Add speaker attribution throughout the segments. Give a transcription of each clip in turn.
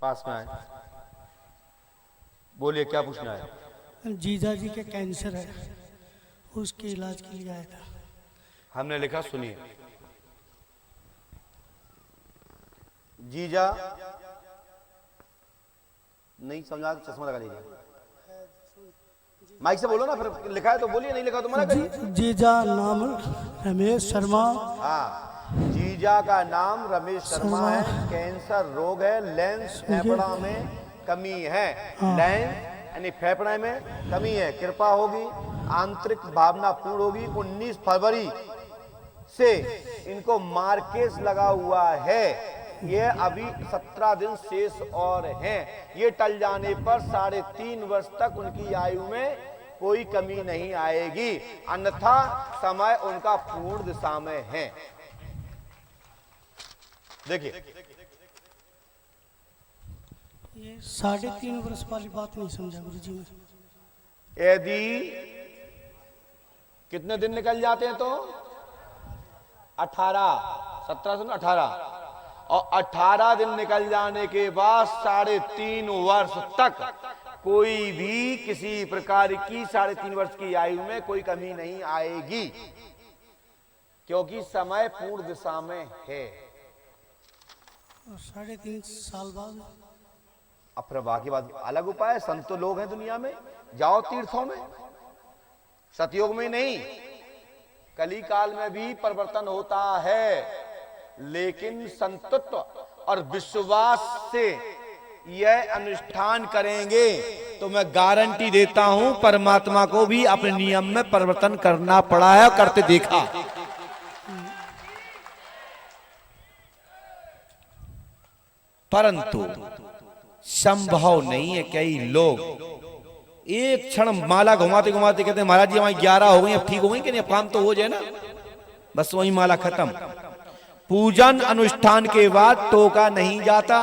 Speaker 1: पास में आए, बोलिए क्या पूछना है।
Speaker 2: जीजा जी के कैंसर है, उसके इलाज के लिए आया था।
Speaker 1: हमने लिखा, सुनिए। जीजा नहीं समझा तो चश्मा लगा लीजिए, माइक से बोलो ना, फिर लिखा है तो बोलिए, नहीं लिखा तो मना करिए।
Speaker 2: जीजा नाम रमेश शर्मा।
Speaker 1: हाँ, जीजा का नाम रमेश शर्मा है, कैंसर रोग है, लेंस फेफड़ा में कमी है, लेंस यानी फेफड़े में कमी है, कृपा होगी, आंतरिक भावना पूर्ण होगी। 19 फरवरी से इनको मार्केस लगा हुआ है, ये अभी 17 दिन शेष और हैं। ये टल जाने पर 3.5 वर्ष तक उनकी आयु में कोई कमी नहीं आएगी, अन्यथा समय उनका पूर्ण दिशा में है। देखिए,
Speaker 2: ये 3.5 वर्ष वाली बात नहीं समझा गुरुजी ने।
Speaker 1: यदि कितने दिन निकल जाते हैं तो 18, 17 से 18, और 18 दिन निकल जाने के बाद 3.5 वर्ष तक कोई भी किसी प्रकार की 3.5 वर्ष की आयु में कोई कमी नहीं आएगी, क्योंकि समय पूर्ण दिशा में है।
Speaker 2: 3.5 साल बाद
Speaker 1: अब फिर बाकी बात अलग उपाय है। संत तो लोग हैं दुनिया में, जाओ तीर्थों में, सतयुग में नहीं, कली काल में भी परिवर्तन होता है, लेकिन संतत्व और विश्वास से यह अनुष्ठान करेंगे तो मैं गारंटी देता हूं परमात्मा को भी अपने नियम में परिवर्तन करना पड़ा है और करते देखा। परंतु संभव नहीं है। कई लोग एक क्षण माला घुमाते घुमाते कहते हैं महाराज जी हमारी 11 हो गई, अब ठीक हो गई कि नहीं, अब काम तो हो जाए ना, बस वही माला खत्म। पूजन अनुष्ठान के बाद टोका नहीं जाता।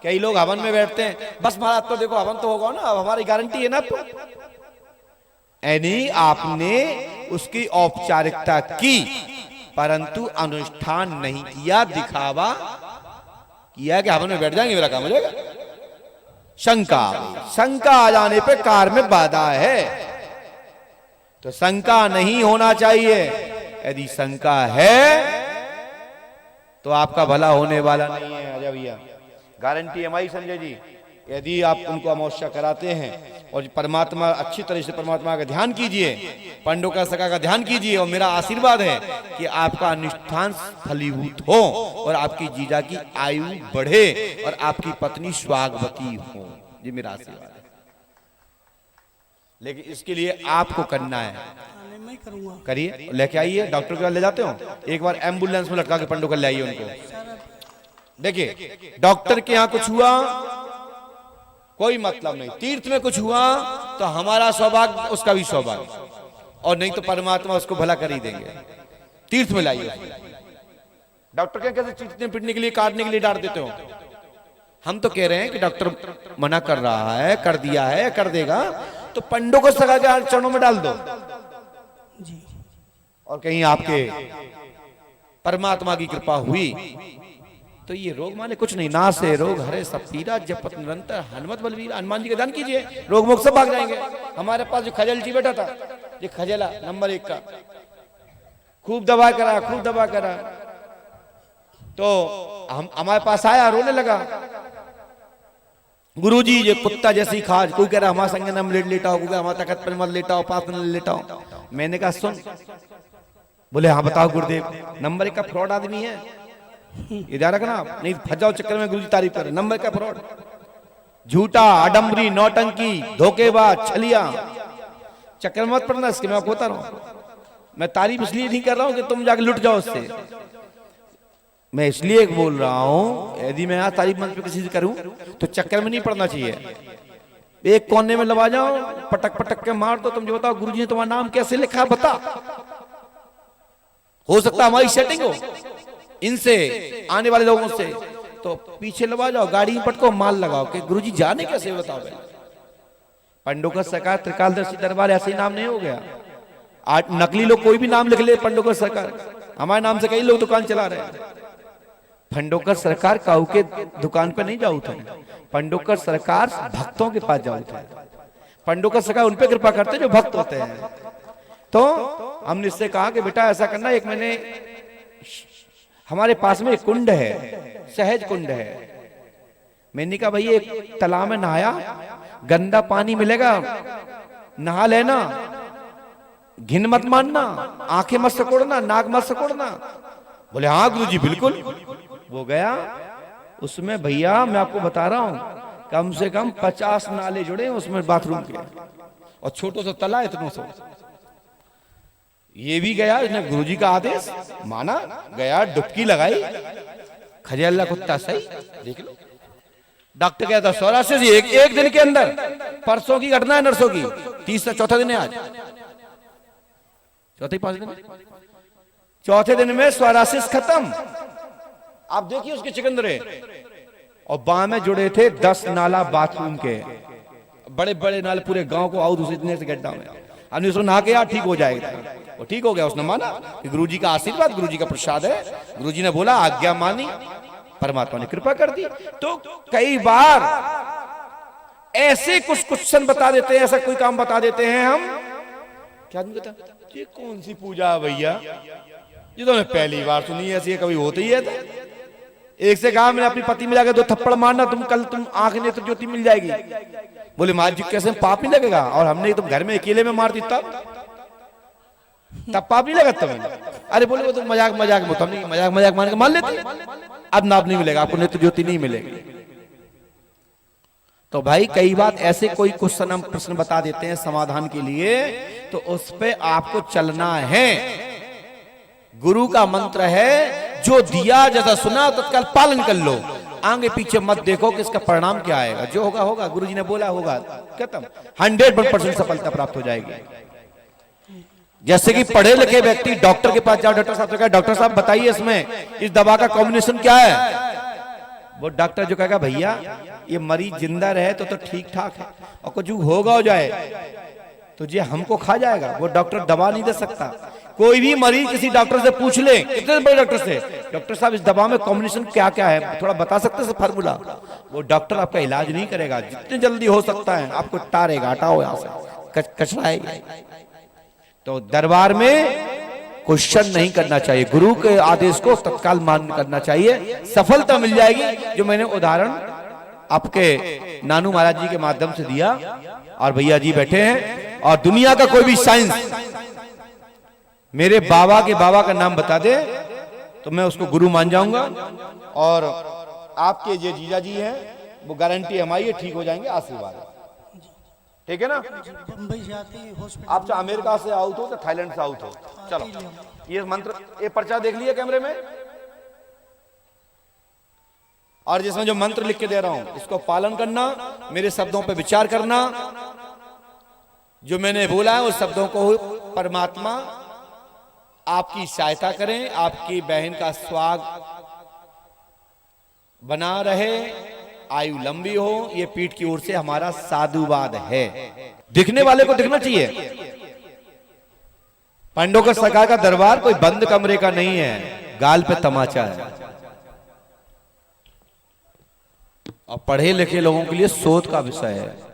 Speaker 1: कई लोग हवन में बैठते हैं, बस महाराज तो देखो हवन तो होगा ना, अब हमारी गारंटी है ना। तो यानी आपने उसकी औपचारिकता की परंतु अनुष्ठान नहीं किया, दिखावा किया कि हवन में बैठ जाएंगे मेरा काम हो जाएगा। शंका आ जाने पे कार्य में बाधा है, तो शंका नहीं होना चाहिए। यदि शंका है तो आपका भला होने वाला नहीं है। आजा भैया, गारंटी हमारी संजय जी, यदि आप उनको अमावस्या कराते हैं और परमात्मा अच्छी तरह से परमात्मा का ध्यान कीजिए, पंडों का सखा का ध्यान कीजिए, और मेरा आशीर्वाद है कि आपका अनुष्ठान फलीभूत हो और आपकी जीजा की आयु बढ़े और आपकी पत्नी स्वागवती हो, ये मेरा आशीर्वाद है। लेकिन इसके लिए आपको करना है,
Speaker 2: मैं करूंगा।
Speaker 1: करिए, लेके आइए, डॉक्टर के पास ले जाते हो, एक बार एम्बुलेंस में लटका के पंडों को ले आइए उनको। देखिए, डॉक्टर के यहाँ कुछ हुआ कोई मतलब नहीं, तीर्थ में कुछ हुआ तो हमारा सौभाग्य उसका भी सौभाग्य, और नहीं तो परमात्मा उसको भला कर ही देंगे। तीर्थ में लाइए। डॉक्टर के कैसे चीटने पीटने के लिए, काटने के लिए डांट देते हो? हम तो कह रहे हैं कि डॉक्टर मना कर रहा है, कर दिया है, कर देगा, तो पंडों को सगा के चरणों में डाल दो
Speaker 2: जी।
Speaker 1: और कहीं आपके परमात्मा की कृपा हुई तो ये रोग माने कुछ नहीं, ना से रोग हरे सब पीरा, जपत निरंतर हनुमत बलवीर। हनुमान जी का दान कीजिए, रोग मुक्त सब भाग जाएंगे। हमारे पास जो खजल जी बैठा था, ये खजला नंबर 1 का, खूब दवा करा, तो हमारे पास आया, रोने लगा, गुरुजी ये कुत्ता जैसी खाज, कोई कह रहा हमारे संग नाम लेटाओ, कोई हमारे तखत पर मत लेटाओ, पास में लेटाओ। मैंने कहा सुन, बोले हाँ बताओ गुरुदेव। नंबर 1 का फ्रॉड आदमी है, ये ध्यान रखना, नहीं फंस जाओ चक्कर में। गुरुजी तारीफ कर, नंबर का फ्रॉड, झूठा, आडंबरी, नौटंकी, धोखेबाज, छलिया, चक्कर मत पड़ना इसके, मैं आपको बता रहा हूं। मैं तारीफ इसलिए नहीं कर रहा हूं कि तुम जाके लुट जाओ उससे, मैं इसलिए बोल रहा हूं यदि मैं आज तारीफ मंच पे किसी से करूं तो चक्कर में नहीं पड़ना चाहिए। एक कोने में लगा जाओ, पटक पटक के मार दो, तुम जो बताओ गुरुजी ने तुम्हारा नाम कैसे लिखा बता। हो सकता हमारी सेटिंग हो इनसे, आने वाले लोगों से, तो पीछे लगा जाओ, गाड़ी में पटको, माल लगाओ कि गुरुजी जाने कैसे बताओ। पंडों का सरकार त्रिकालदर्शी दरबार ऐसे ही नाम नहीं हो गया। आज नकली लोग कोई भी नाम लिख ले, पंडों का सरकार, हमारे नाम से कई लोग दुकान चला रहे हैं। पंडोकर सरकार काऊ के दुकान पे नहीं जाऊ थे, पंडोकर सरकार भक्तों के पास जाऊ थे। पंडोकर सरकार उन पे कृपा करते जो भक्त होते हैं। तो हमने इससे कहा कि बेटा ऐसा करना, एक मैंने हमारे पास में एक कुंड है, सहज कुंड है। मैंने कहा भाई एक तालाब में नहाया, गंदा पानी मिलेगा, नहा लेना, घिन मत मानना, आंखें मत सकोड़ना, नाक मत सकोड़ना। बोले हाँ गुरुजी बिल्कुल। वो गया, उसमें भैया मैं आपको बता रहा हूं कम से कम 50 नाले जुड़े हैं उसमें बाथरूम के, और छोटो सा तला इतना सा। ये भी गया, इसने गुरुजी का आदेश माना, गया डुबकी लगाई, खजल्ला कुत्ता सही। देख लो डॉक्टर कहता सोरासिस एक दिन के अंदर, परसों की घटना है नर्सों की, तीसरा चौथा दिन है आज, चौथे 5 दिन, चौथे दिन में सोरासिस खत्म। आप देखिए उसके चिकंदरे, और बाह में जुड़े थे 10 नाला बाथरूम के, बड़े बड़े नाले, पूरे गांव को आउट इतने से गड्ढा में। हमने उसको नहा के यार ठीक हो जाएगा, वो ठीक हो गया। उसने माना कि गुरुजी का आशीर्वाद, गुरुजी का प्रसाद है, गुरुजी ने बोला आज्ञा मानी, परमात्मा ने कृपा कर दी। तो कई बार ऐसे कुछ क्वेश्चन बता देते हैं, ऐसा कोई काम बता देते हैं हम, क्या आदमी कहता ये कौन सी पूजा है भैया, ये तो मैं पहली बार सुनी है, ऐसी कभी होती ही है। एक से कहा मैंने अपनी पति में जाकर 2 थप्पड़ मारना, तुम आंख नेत्र ज्योति मिल जाएगी। बोले माँ जी कैसे पाप नहीं लगेगा, और हमने तुम घर में अकेले में मार दी तब पाप नहीं लगा तुम्हें। अरे बोले वो तो मजाक में, हमने मजाक मान के मान लेते, अब नाप नहीं मिलेगा आपको, नेत्र ज्योति नहीं मिलेगी। तो भाई कई बात ऐसे कोई क्वेश्चन हम प्रश्न बता देते हैं समाधान के लिए, तो उस पे आपको चलना है। गुरु का मंत्र है, जो दिया जैसा सुना तत्काल पालन कर लो, आगे पीछे मत देखो कि इसका परिणाम क्या आएगा, जो होगा होगा, गुरुजी ने बोला होगा, खत्म, 100% सफलता प्राप्त हो जाएगी। जैसे कि पढ़े लिखे व्यक्ति डॉक्टर के पास जाओ, डॉक्टर साहब से कहा डॉक्टर साहब बताइए इसमें इस दवा का कॉम्बिनेशन क्या है। वो डॉक्टर जो कहेगा भैया ये मरीज जिंदा रहे तो ठीक ठाक है, और कुछ होगा हो जाए तो ये हमको खा जाएगा, वो डॉक्टर दवा नहीं दे सकता। कोई भी मरीज किसी डॉक्टर से पूछ ले, कितने बड़े डॉक्टर से, डॉक्टर साहब इस दवा में कॉम्बिनेशन क्या क्या है, थोड़ा बता सकते हैं फार्मूला, वो डॉक्टर आपका इलाज नहीं करेगा, जितनी जल्दी हो सकता है आपको टारेगा, हटाओ यहाँ से, कचराएगा। तो दरबार में क्वेश्चन नहीं करना चाहिए, गुरु के आदेश को तत्काल मान करना चाहिए, सफलता मिल जाएगी। जो मैंने उदाहरण आपके नानू महाराज जी के माध्यम से दिया, और भैया जी बैठे हैं, और दुनिया का कोई भी साइंस मेरे बाबा के बाबा का नाम बता दे तो मैं उसको गुरु मान जाऊंगा, और आपके जो जीजा जी हैं वो गारंटी हमारी है ठीक हो जाएंगे, आशीर्वाद, ठीक है ना।
Speaker 2: बम्बई से आते हैं हॉस्पिटल,
Speaker 1: आप चाहे अमेरिका से आउट हो तो थाईलैंड से आउट हो, चलो ये मंत्र, ये पर्चा देख लिया कैमरे में, और जिसमें जो मंत्र लिख के दे रहा हूं इसको पालन करना, मेरे शब्दों पे विचार करना, जो मैंने बोला है उस शब्दों को परमात्मा आपकी सहायता करें, आपकी बहन का स्वाग बना रहे, आयु लंबी हो, ये पीठ की ओर से हमारा साधुवाद है। दिखने वाले को दिखना चाहिए। पंडोकर सरकार का दरबार कोई बंद कमरे का नहीं है, गाल पे तमाचा है, और पढ़े लिखे लोगों के लिए शोध का विषय है।